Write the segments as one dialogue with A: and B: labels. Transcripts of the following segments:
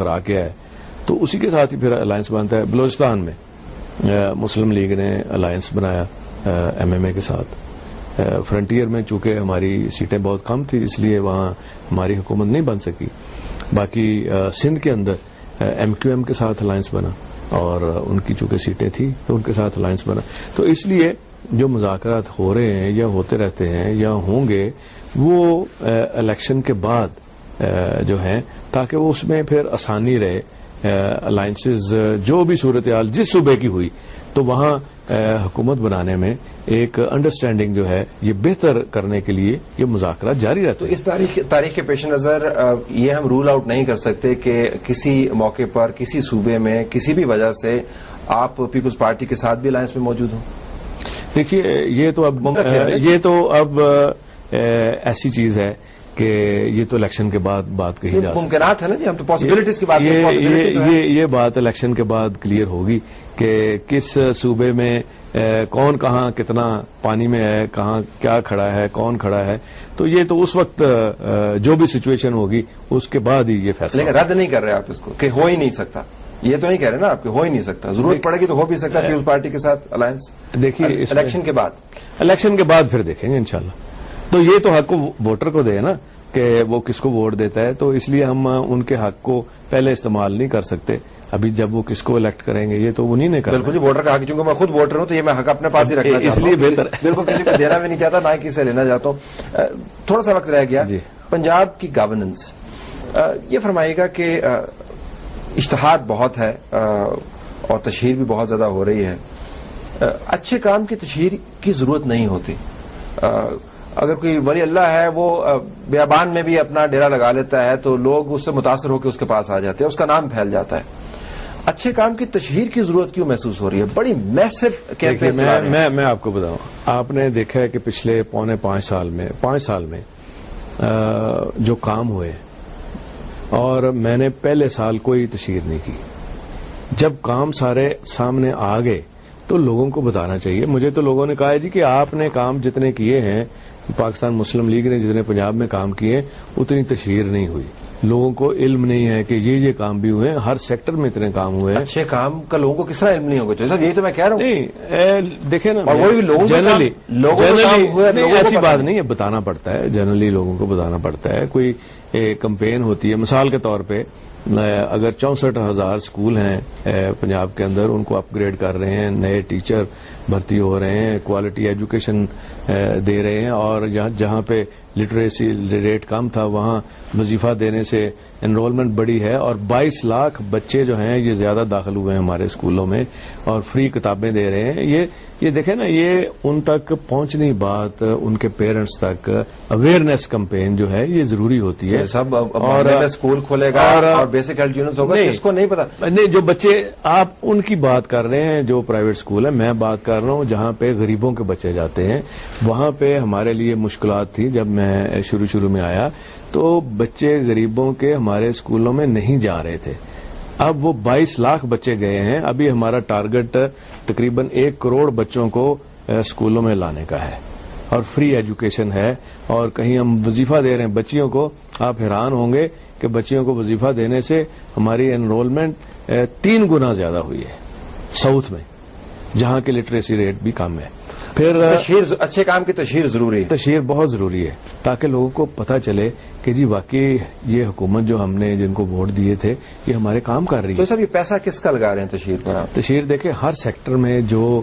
A: آ گیا ہے تو اسی کے ساتھ ہی پھر الائنس بنتا ہے. بلوچستان میں مسلم لیگ نے الائنس بنایا ایم ایم اے کے ساتھ. فرنٹیئر میں چونکہ ہماری سیٹیں بہت کم تھی اس لیے وہاں ہماری حکومت نہیں بن سکی. باقی سندھ کے اندر ایم کیو ایم کے ساتھ الائنس بنا اور ان کی چونکہ سیٹیں تھیں تو ان کے ساتھ الائنس بنا. تو اس لیے جو مذاکرات ہو رہے ہیں یا ہوتے رہتے ہیں یا ہوں گے وہ الیکشن کے بعد جو ہیں تاکہ وہ اس میں پھر آسانی رہے. الائنسز جو بھی صورتحال جس صوبے کی ہوئی تو وہاں حکومت بنانے میں ایک انڈرسٹینڈنگ جو ہے یہ بہتر کرنے کے لیے یہ مذاکرات جاری رہتے ہیں.
B: تو اس تاریخ کے پیش نظر یہ ہم رول آؤٹ نہیں کر سکتے کہ کسی موقع پر کسی صوبے میں کسی بھی وجہ سے آپ پیپلز پارٹی کے ساتھ بھی الائنس میں موجود ہوں.
A: دیکھیے یہ تو اب ایسی چیز ہے کہ یہ تو الیکشن کے بعد بات کہی جا سکتی ہے.
B: ممکنات ہے نا جی, ہم تو پاسبلٹیز کی بات
A: یہ بات الیکشن کے بعد کلیئر ہوگی کہ کس صوبے میں کون کہاں کتنا پانی میں ہے, کہاں کیا کھڑا ہے, کون کھڑا ہے. تو یہ تو اس وقت جو بھی سچویشن ہوگی اس کے بعد ہی یہ فیصلہ.
B: لیکن رد نہیں کر رہے آپ اس کو کہ ہو ہی نہیں سکتا, یہ تو نہیں کہہ رہے نا آپ کہ ہو ہی نہیں سکتا, ضرورت پڑے گی تو ہو بھی سکتا ہے پیپلز پارٹی کے ساتھ الائنس.
A: دیکھیے
B: الیکشن
A: کے بعد پھر دیکھیں گے انشاءاللہ. تو یہ تو حق ووٹر کو دے نا کہ وہ کس کو ووٹ دیتا ہے, تو اس لیے ہم ان کے حق کو پہلے استعمال نہیں کر سکتے. ابھی جب وہ کس کو الیکٹ کریں گے یہ تو انہی نے کرنا.
B: بالکل جی, ووٹر کا حق, چونکہ میں خود ووٹر ہوں تو یہ میں حق اپنے پاس ہی رکھنا چاہتا ہوں,
A: اس لیے بہتر
B: بالکل کسی کو دینا بھی نہیں چاہتا, نہ کسی سے لینا چاہتا ہوں. تھوڑا سا وقت رہ گیا. پنجاب کی گورننس, یہ فرمائیے گا کہ اشتہار بہت ہے اور تشہیر بھی بہت زیادہ ہو رہی ہے. اچھے کام کی تشہیر کی ضرورت نہیں ہوتی. اگر کوئی ولی اللہ ہے وہ بیابان میں بھی اپنا ڈیرا لگا لیتا ہے تو لوگ اس سے متاثر ہو کے اس کے پاس آ جاتے ہیں, اس کا نام پھیل جاتا ہے. اچھے کام کی تشہیر کی ضرورت کیوں محسوس ہو رہی ہے؟ بڑی میسو کیمپین.
A: میں آپ کو بتاؤں, آپ نے دیکھا ہے کہ پچھلے 5 سال میں جو کام ہوئے اور میں نے پہلے سال کوئی تشہیر نہیں کی. جب کام سارے سامنے آ گئے تو لوگوں کو بتانا چاہیے. مجھے تو لوگوں نے کہا ہے جی کہ آپ نے کام جتنے کیے ہیں, پاکستان مسلم لیگ نے جتنے پنجاب میں کام کیے اتنی تشہیر نہیں ہوئی. لوگوں کو علم نہیں ہے کہ یہ کام بھی ہوئے ہیں, ہر سیکٹر میں اتنے کام ہوئے ہیں.
B: اچھے کام کا لوگوں کو کس طرح علم نہیں ہوگا صاحب, یہی تو میں کہہ رہا ہوں.
A: نہیں دیکھیں نا,
B: جنرلی
A: ایسی بات نہیں ہے, بتانا پڑتا ہے. جنرلی لوگوں کو بتانا پڑتا ہے. کوئی کمپین ہوتی ہے, مثال کے طور پہ اگر 64,000 اسکول ہیں پنجاب کے اندر, ان کو اپ گریڈ کر رہے ہیں, نئے ٹیچر بھرتی ہو رہے ہیں, کوالٹی ایجوکیشن دے رہے ہیں, اور جہاں پہ لٹریسی ریٹ کم تھا وہاں وظیفہ دینے سے انرولمنٹ بڑی ہے, اور 22 لاکھ بچے جو ہیں یہ زیادہ داخل ہوئے ہیں ہمارے اسکولوں میں اور فری کتابیں دے رہے ہیں. یہ دیکھیں نا, یہ ان تک پہنچنی بات, ان کے پیرنٹس تک اویئرنیس کمپین جو ہے یہ ضروری ہوتی ہے.
B: سب اور اسکول کھولے گا اور بیسک ہیلتھ یونٹس ہوگا, اس کو نہیں پتا.
A: نہیں, جو بچے آپ ان کی بات کر رہے ہیں جو پرائیویٹ اسکول ہے, میں بات کر رہا ہوں جہاں پہ غریبوں کے بچے جاتے ہیں. وہاں پہ ہمارے لیے مشکلات تھی جب میں شروع میں آیا, تو بچے غریبوں کے ہمارے اسکولوں میں نہیں جا رہے تھے. اب وہ 22 لاکھ بچے گئے ہیں. ابھی ہمارا ٹارگٹ تقریباً 1 کروڑ بچوں کو اسکولوں میں لانے کا ہے, اور فری ایجوکیشن ہے, اور کہیں ہم وظیفہ دے رہے ہیں بچیوں کو. آپ حیران ہوں گے کہ بچیوں کو وظیفہ دینے سے ہماری انرولمنٹ 3 گنا زیادہ ہوئی ہے ساؤتھ میں, جہاں کے لٹریسی ریٹ بھی کم ہے. پھر
B: اچھے کام کی تشہیر ضروری ہے.
A: تشہیر بہت ضروری ہے تاکہ لوگوں کو پتہ چلے کہ جی واقعی یہ حکومت جو ہم نے جن کو ووٹ دیے تھے یہ ہمارے کام کر رہی ہے.
B: تو صاحب یہ پیسہ کس کا لگا رہے ہیں تشہیر پر؟
A: تشہیر دیکھیں, ہر سیکٹر میں جو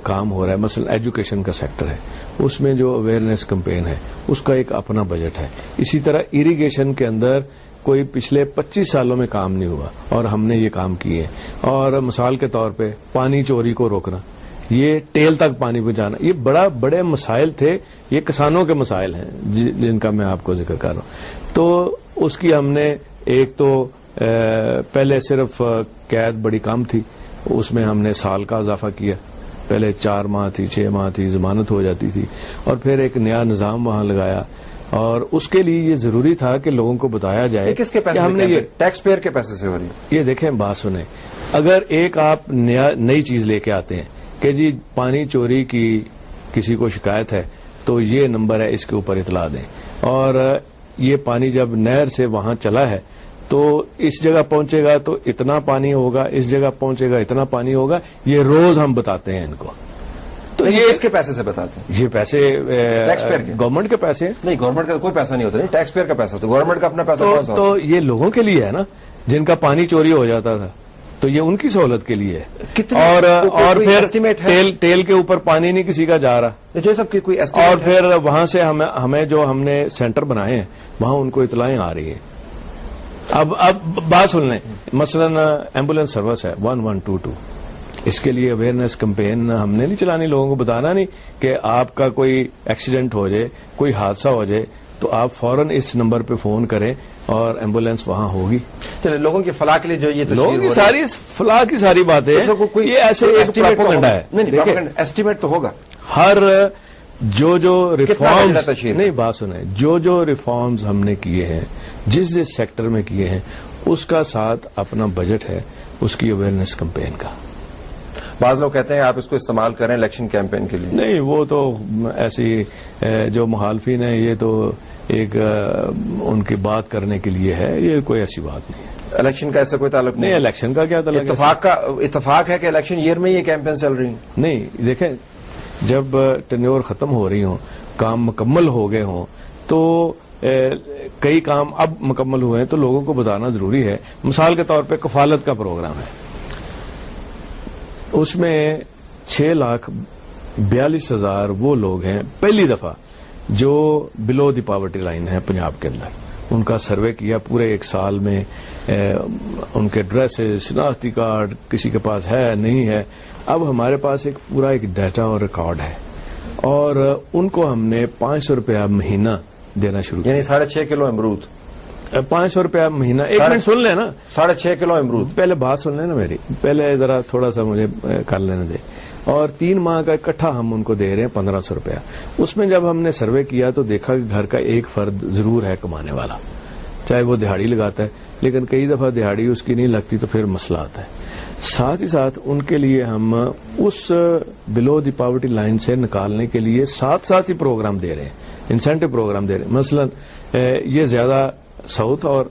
A: کام ہو رہا ہے, مثلا ایجوکیشن کا سیکٹر ہے, اس میں جو اویئرنیس کمپین ہے اس کا ایک اپنا بجٹ ہے. اسی طرح اریگیشن کے اندر کوئی پچھلے 25 سالوں میں کام نہیں ہوا اور ہم نے یہ کام کیے. اور مثال کے طور پہ پانی چوری کو روکنا, یہ ٹیل تک پانی پہنچانا, یہ بڑے مسائل تھے. یہ کسانوں کے مسائل ہیں جن کا میں آپ کو ذکر کر رہا ہوں. تو اس کی ہم نے ایک تو پہلے صرف قید بڑی کم تھی, اس میں ہم نے سال کا اضافہ کیا. پہلے 4 ماہ تھی, 6 ماہ تھی, ضمانت ہو جاتی تھی, اور پھر ایک نیا نظام وہاں لگایا. اور اس کے لیے یہ ضروری تھا کہ لوگوں کو بتایا جائے
B: کس کے پیسے, ہم نے یہ ٹیکس پیئر کے پیسے سے ہو رہی ہے.
A: یہ دیکھیں, بات سنیں, اگر ایک آپ نئی چیز لے کے آتے ہیں کہ جی پانی چوری کی کسی کو شکایت ہے تو یہ نمبر ہے, اس کے اوپر اطلاع دیں, اور یہ پانی جب نہر سے وہاں چلا ہے تو اس جگہ پہنچے گا تو اتنا پانی ہوگا, اس جگہ پہنچے گا اتنا پانی ہوگا, یہ روز ہم بتاتے ہیں ان کو.
B: تو یہ اس کے پیسے سے بتاتے ہیں؟
A: یہ پیسے
B: ٹیکس پیئر کے,
A: گورنمنٹ کے پیسے ہیں.
B: نہیں, گورنمنٹ کا کوئی پیسہ نہیں ہوتا, نہیں ٹیکس پیئر کا پیسہ, تو گورنمنٹ کا اپنا پیسہ
A: تو یہ لوگوں کے لیے ہے نا, جن کا پانی چوری ہو جاتا تھا, تو یہ ان کی سہولت کے لیے ہے. اور پھر تیل کے اوپر پانی نہیں کسی کا جا رہا,
B: جو سب کی کوئی
A: اور پھر وہاں سے ہمیں جو ہم نے سینٹر بنائے ہیں وہاں ان کو اطلاعیں آ رہی ہیں. اب بات سن لیں, مثلاً ایمبولینس سروس ہے 1122, اس کے لیے اویئرنیس کمپین ہم نے نہیں چلانی, لوگوں کو بتانا نہیں کہ آپ کا کوئی ایکسیڈنٹ ہو جائے, کوئی حادثہ ہو جائے تو آپ فوراً اس نمبر پہ فون کریں اور ایمبولینس وہاں ہوگی.
B: چلے, لوگوں کی فلاح کے لیے جو یہ
A: لوگوں کی ساری فلاح کی ساری باتیں یہ ایسے پروپیگنڈا ہے.
B: ایسٹیمیٹ تو ہوگا
A: ہر جو ریفارمز, نہیں بات سنیں, جو ریفارمز ہم نے کیے ہیں جس سیکٹر میں کیے ہیں اس کا ساتھ اپنا بجٹ ہے اس کی اویئرنیس کمپین کا.
B: بعض لوگ کہتے ہیں آپ اس کو استعمال کریں الیکشن کیمپین کے لیے.
A: نہیں, وہ تو ایسی جو مخالفین ہیں یہ تو ایک ان کی بات کرنے کے لیے ہے, یہ کوئی ایسی بات نہیں ہے.
B: الیکشن کا ایسا کوئی تعلق نہیں؟
A: الیکشن کا کیا تعلق ہے؟
B: اتفاق ہے کہ الیکشن ایئر میں یہ کیمپین چل رہی ہیں.
A: نہیں, دیکھیں جب ٹینیور ختم ہو رہی ہوں, کام مکمل ہو گئے ہوں, تو کئی کام اب مکمل ہوئے ہیں تو لوگوں کو بتانا ضروری ہے. مثال کے طور پہ کفالت کا پروگرام ہے, اس میں 6,42,000 وہ لوگ ہیں پہلی دفعہ جو بلو دی پاورٹی لائن ہے پنجاب کے اندر. ان کا سروے کیا پورے ایک سال میں, ان کے ڈریسز, شناختی کارڈ کسی کے پاس ہے نہیں ہے. اب ہمارے پاس پورا ایک ڈیٹا اور ریکارڈ ہے, اور ان کو ہم نے 500 روپیہ مہینہ دینا شروع کیا.
B: یعنی 6.5 کلو امرود
A: 500 روپیہ مہینہ. ایک منٹ سن لیں نا,
B: 6.5 کلو امرود.
A: پہلے بات سن لیں نا میری, پہلے ذرا تھوڑا سا مجھے کر لینے دے. اور 3 ماہ کا اکٹھا ہم ان کو دے رہے ہیں 1,500 روپیہ. اس میں جب ہم نے سروے کیا تو دیکھا کہ گھر کا ایک فرد ضرور ہے کمانے والا, چاہے وہ دہاڑی لگاتا ہے, لیکن کئی دفعہ دہاڑی اس کی نہیں لگتی تو پھر مسئلہ آتا ہے. ساتھ ہی ساتھ ان کے لیے ہم اس بلو دی پاورٹی لائن سے نکالنے کے لیے ساتھ ہی پروگرام دے رہے ہیں, انسینٹو پروگرام دے رہے ہیں. مثلا یہ زیادہ ساؤتھ اور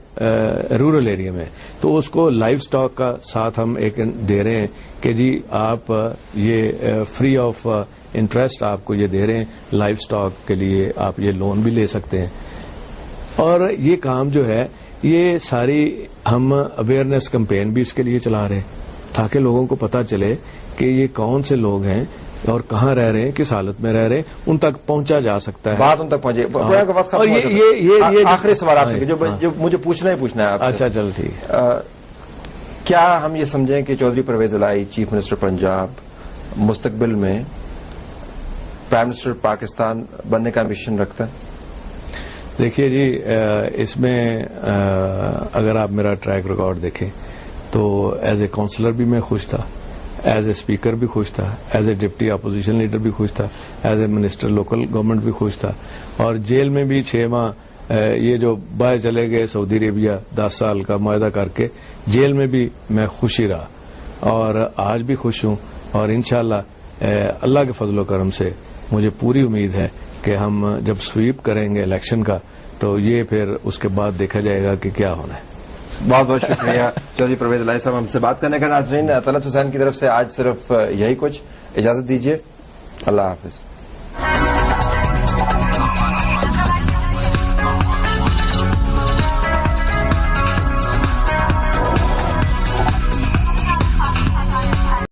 A: رورل ایریا میں, تو اس کو لائف سٹاک کا ساتھ ہم ایک دے رہے ہیں کہ جی آپ یہ فری آف انٹرسٹ آپ کو یہ دے رہے ہیں, لائف سٹاک کے لیے آپ یہ لون بھی لے سکتے ہیں. اور یہ کام جو ہے یہ ساری ہم اویئرنیس کمپین بھی اس کے لیے چلا رہے ہیں تاکہ لوگوں کو پتا چلے کہ یہ کون سے لوگ ہیں اور کہاں رہ رہے ہیں, کس حالت میں رہ رہے ہیں, ان تک پہنچا جا سکتا ہے,
B: بات ان تک پہنچے.
A: اور یہ
B: آخری سوال آپ سے جو مجھے پوچھنا ہے آپ سے.
A: اچھا چل ٹھیک ہے.
B: کیا ہم یہ سمجھیں کہ چودھری پرویز الہی چیف منسٹر پنجاب مستقبل میں پرائم منسٹر پاکستان بننے کا امبیشن رکھتا ہے؟
A: دیکھیے جی, اس میں اگر آپ میرا ٹریک ریکارڈ دیکھیں تو ایز اے کونسلر بھی میں خوش تھا, ایز اے اسپیکر بھی خوش تھا, as a deputy opposition leader بھی خوش تھا, as a minister local government بھی خوش تھا, اور جیل میں بھی 6 ماہ یہ جو باہر چلے گئے سعودی عربیہ 10 سال کا معاہدہ کر کے, جیل میں بھی میں خوش ہی رہا اور آج بھی خوش ہوں. اور انشاءاللہ اللہ کے فضل و کرم سے مجھے پوری امید ہے کہ ہم جب سویپ کریں گے الیکشن کا تو یہ پھر اس کے بعد دیکھا جائے گا کہ کیا ہونا ہے.
B: بہت بہت شکریہ چودھری پرویز الہی صاحب ہم سے بات کرنے کا. ناظرین, طلعت حسین کی طرف سے آج صرف یہی کچھ. اجازت دیجیے, اللہ حافظ.